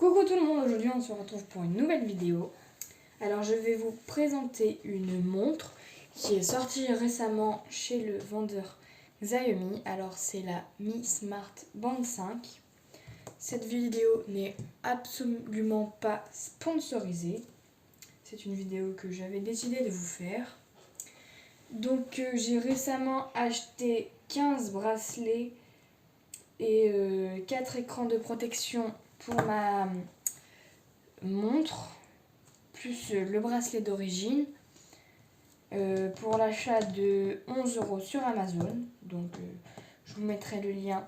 Coucou tout le monde, aujourd'hui on se retrouve pour une nouvelle vidéo. Alors je vais vous présenter une montre qui est sortie récemment chez le vendeur Xiaomi. Alors c'est la Mi Smart Band 5. Cette vidéo n'est absolument pas sponsorisée. C'est une vidéo que j'avais décidé de vous faire. Donc j'ai récemment acheté 15 bracelets et 4 écrans de protection pour ma montre, plus le bracelet d'origine, pour l'achat de 11 € sur Amazon. Donc je vous mettrai le lien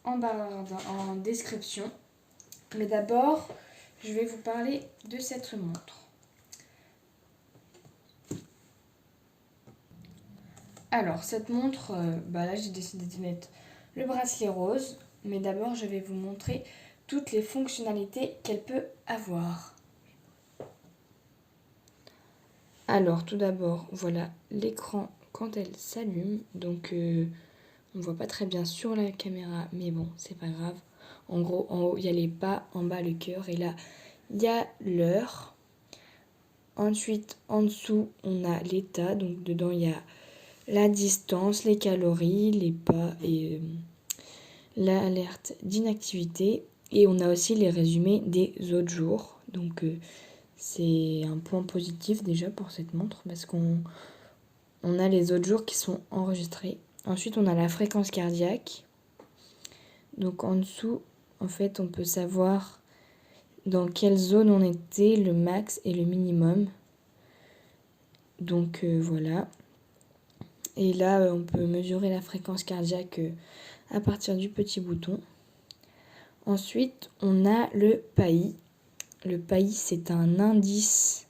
en barre en description. Mais d'abord, je vais vous parler de cette montre. Alors, cette montre, là j'ai décidé de mettre le bracelet rose. Mais d'abord, je vais vous montrer toutes les fonctionnalités qu'elle peut avoir. Alors, tout d'abord, voilà l'écran quand elle s'allume. Donc, on ne voit pas très bien sur la caméra, mais bon, c'est pas grave. En gros, en haut, il y a les pas, en bas, le cœur. Et là, il y a l'heure. Ensuite, en dessous, on a l'état. Donc, dedans, il y a la distance, les calories, les pas et l'alerte d'inactivité. Et on a aussi les résumés des autres jours. Donc, c'est un point positif déjà pour cette montre parce qu'on a les autres jours qui sont enregistrés. Ensuite, on a la fréquence cardiaque. Donc en dessous, en fait, on peut savoir dans quelle zone on était, le max et le minimum. Donc voilà. Et là, on peut mesurer la fréquence cardiaque à partir du petit bouton. Ensuite, on a le PAI. Le PAI, c'est un indice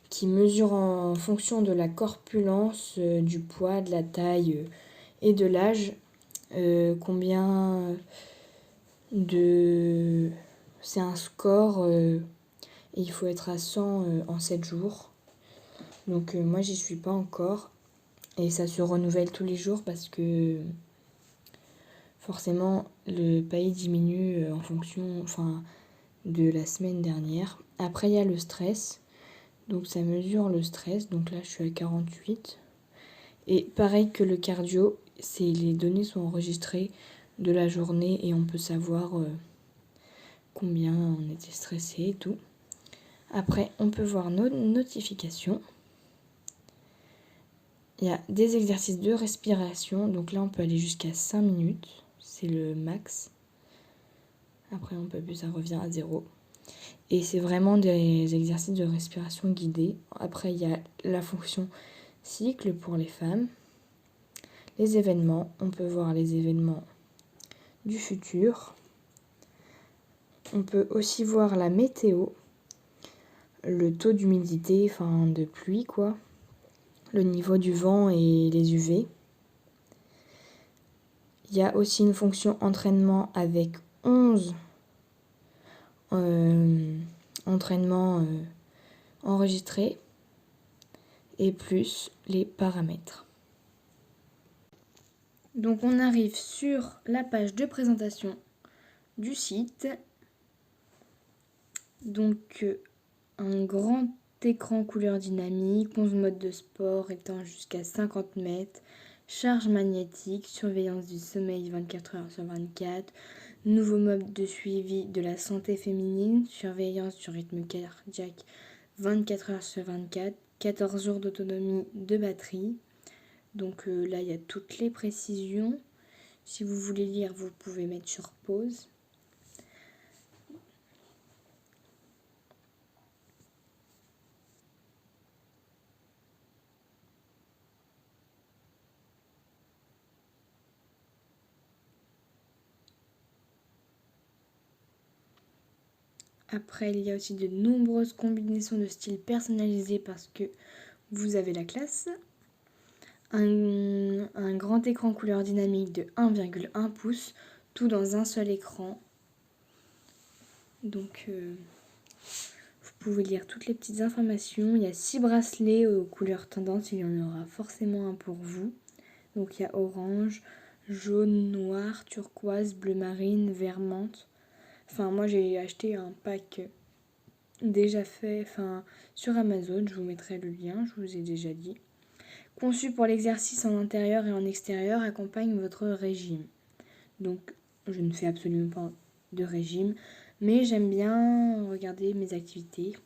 qui mesure en fonction de la corpulence, du poids, de la taille et de l'âge, combien de... C'est un score et il faut être à 100 en 7 jours. Donc moi j'y suis pas encore et ça se renouvelle tous les jours parce que forcément le PAI diminue en fonction de la semaine dernière. Après il y a le stress. Donc ça mesure le stress, donc là je suis à 48. Et pareil que le cardio, les données sont enregistrées de la journée et on peut savoir combien on était stressé et tout. Après on peut voir nos notifications. Il y a des exercices de respiration, donc là on peut aller jusqu'à 5 minutes, c'est le max. Après on peut plus, ça revient à 0. Et c'est vraiment des exercices de respiration guidés. Après, il y a la fonction cycle pour les femmes. Les événements, on peut voir les événements du futur. On peut aussi voir la météo, le taux d'humidité, de pluie quoi, le niveau du vent et les UV. Il y a aussi une fonction entraînement avec 11 entraînements enregistrés et plus les paramètres. Donc on arrive sur la page de présentation du site. Donc un grand écran couleur dynamique, 11 modes de sport étant jusqu'à 50 mètres, charge magnétique, surveillance du sommeil 24 heures sur 24, nouveau mode de suivi de la santé féminine, surveillance du rythme cardiaque 24 heures sur 24, 14 jours d'autonomie de batterie. Donc là, il y a toutes les précisions. Si vous voulez lire, vous pouvez mettre sur pause. Après, il y a aussi de nombreuses combinaisons de styles personnalisés parce que vous avez la classe. Un grand écran couleur dynamique de 1,1 pouce, tout dans un seul écran. Donc, vous pouvez lire toutes les petites informations. Il y a 6 bracelets aux couleurs tendance, il y en aura forcément un pour vous. Donc, il y a orange, jaune, noir, turquoise, bleu marine, vert menthe. Enfin, moi j'ai acheté un pack déjà fait sur Amazon, je vous mettrai le lien, je vous ai déjà dit. Conçu pour l'exercice en intérieur et en extérieur, accompagne votre régime. Donc, je ne fais absolument pas de régime, mais j'aime bien regarder mes activités.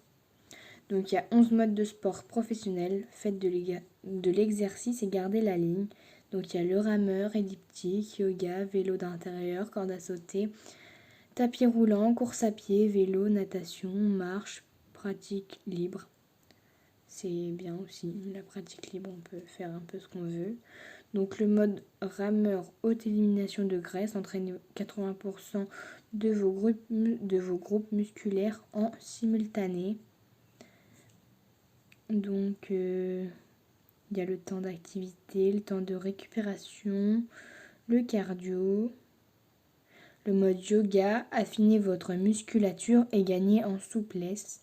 Donc, il y a 11 modes de sport professionnels. Faites de l'exercice et gardez la ligne. Donc, il y a le rameur, elliptique, yoga, vélo d'intérieur, corde à sauter, tapis roulant, course à pied, vélo, natation, marche, pratique libre. C'est bien aussi, la pratique libre, on peut faire un peu ce qu'on veut. Donc le mode rameur, haute élimination de graisse, entraîne 80% de vos groupes musculaires en simultané. Donc il y a le temps d'activité, le temps de récupération, le cardio. Le mode yoga, affinez votre musculature et gagnez en souplesse.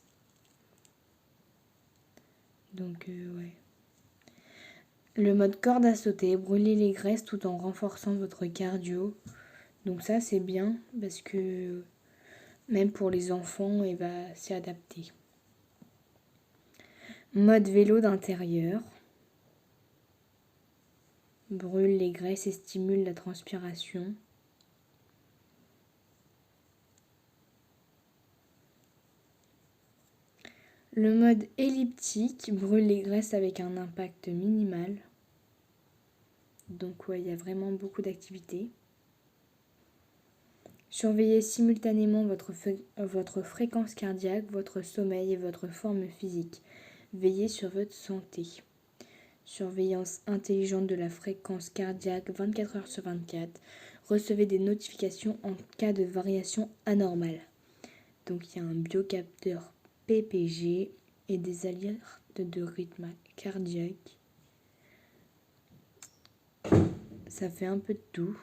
Donc ouais. Le mode corde à sauter, brûler les graisses tout en renforçant votre cardio. Donc ça c'est bien parce que même pour les enfants, c'est adapté. Mode vélo d'intérieur. Brûle les graisses et stimule la transpiration. Le mode elliptique brûle les graisses avec un impact minimal. Donc ouais, il y a vraiment beaucoup d'activités. Surveillez simultanément votre fréquence cardiaque, votre sommeil et votre forme physique. Veillez sur votre santé. Surveillance intelligente de la fréquence cardiaque 24 heures sur 24. Recevez des notifications en cas de variation anormale. Donc il y a un biocapteur PPG et des alertes de rythme cardiaque. Ça fait un peu de tout.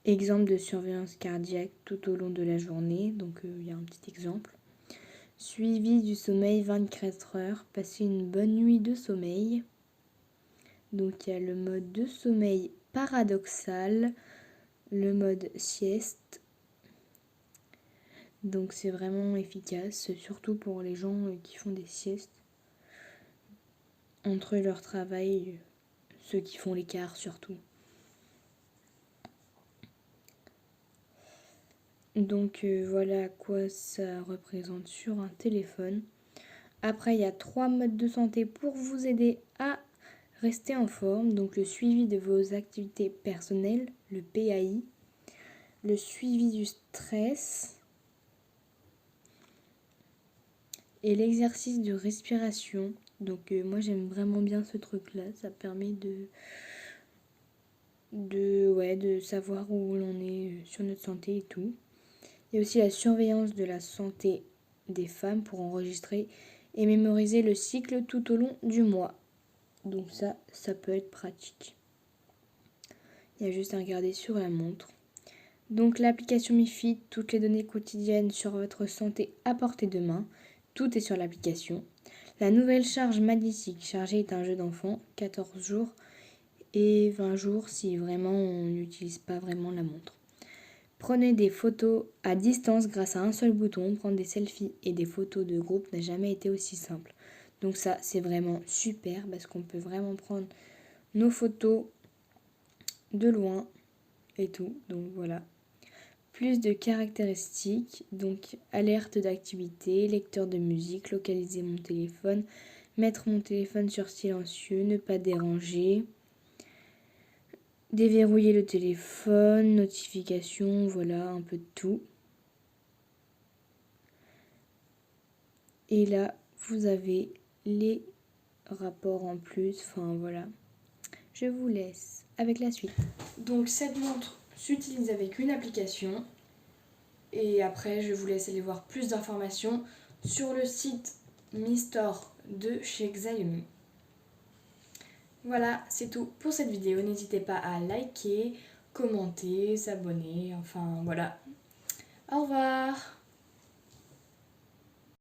Exemple de surveillance cardiaque tout au long de la journée. Donc il y a un petit exemple. Suivi du sommeil 24 heures. Passez une bonne nuit de sommeil. Donc il y a le mode de sommeil paradoxal, le mode sieste. Donc c'est vraiment efficace, surtout pour les gens qui font des siestes entre leur travail, ceux qui font l'écart surtout. Donc voilà à quoi ça représente sur un téléphone. Après, il y a 3 modes de santé pour vous aider à rester en forme. Donc le suivi de vos activités personnelles, le PAI, le suivi du stress et l'exercice de respiration. Donc moi j'aime vraiment bien ce truc là, ça permet de savoir où l'on est sur notre santé et tout. Il y a aussi la surveillance de la santé des femmes pour enregistrer et mémoriser le cycle tout au long du mois. Donc ça peut être pratique. Il y a juste à regarder sur la montre. Donc l'application MiFit, toutes les données quotidiennes sur votre santé à portée de main. Tout est sur l'application. La nouvelle charge magnétique. Charger est un jeu d'enfant, 14 jours et 20 jours si vraiment on n'utilise pas vraiment la montre. Prenez des photos à distance grâce à un seul bouton. Prendre des selfies et des photos de groupe n'a jamais été aussi simple. Donc ça, c'est vraiment super parce qu'on peut vraiment prendre nos photos de loin et tout. Donc voilà. Plus de caractéristiques, donc alerte d'activité, lecteur de musique, localiser mon téléphone, mettre mon téléphone sur silencieux, ne pas déranger, déverrouiller le téléphone, notification, voilà un peu de tout. Et là, vous avez les rapports en plus, enfin voilà. Je vous laisse avec la suite. Donc cette montre s'utilise avec une application. Et après, je vous laisse aller voir plus d'informations sur le site Mi Store de chez Xiaomi. Voilà, c'est tout pour cette vidéo. N'hésitez pas à liker, commenter, s'abonner, enfin voilà. Au revoir!